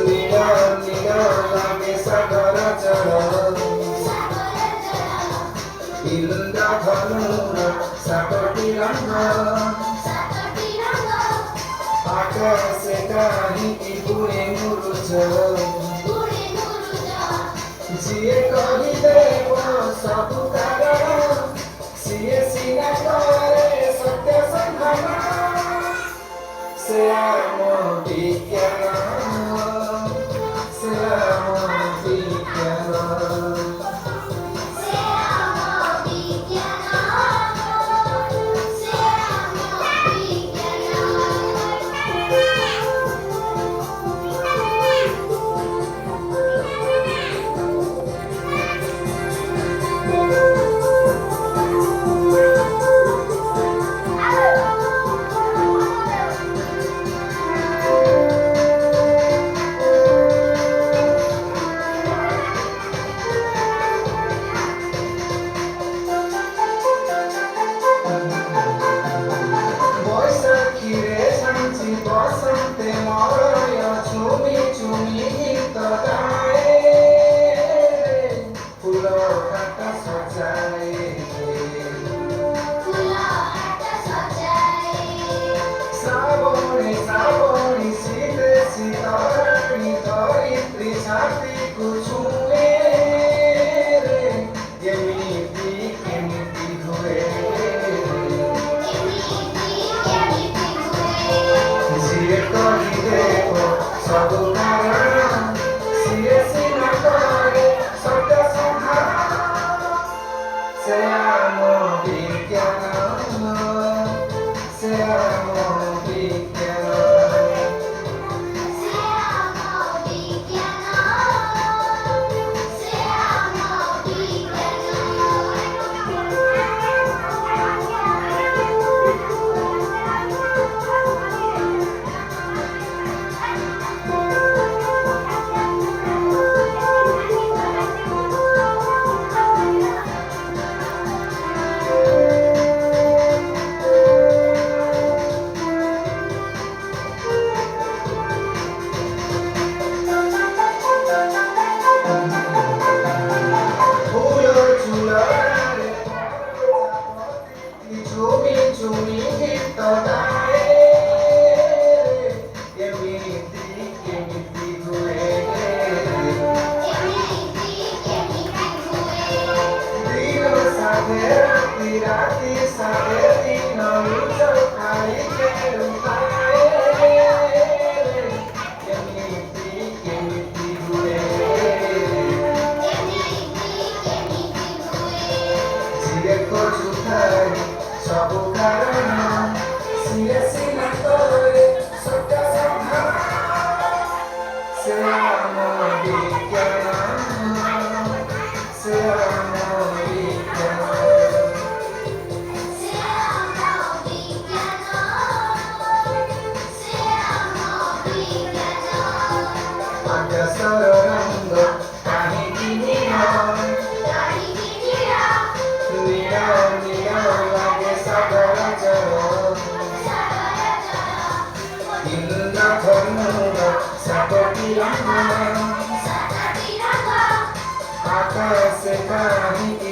नीला नीला लागे सागर जल इंद्रधनुर सातटी रंग आकाशे काहींकी बुणे मुरुज जिए कहिदेव सबु कारण सिए सिना करे सत्य संधान से आम विज्ञान से आम विज्ञान बसंते मरय चुमी चुमी गीत गाए फूल हाट सजाए श्रावणी श्रावणी शीते शीतराणी धरित्री छाती को छुए केमिति केमिति हुए जिए कहिदेव सबु कारण सिए सिना करे सत्य संधान से आम विज्ञान से आम विज्ञान चुमी चुमी गीत गाए केमिति हुए दिन साधे राति राति साधे दिन लुचो खाई के रुताए केमिति हुए जिए को जुठाई सबु कारण सिए सिना करे सत्य संधान से आम विज्ञान से आम विज्ञान आकाशर रंग काहींकी नील नीला नीला लागे सागर जल इंद्रधनुर सातटी रंग आकाशे काहींकी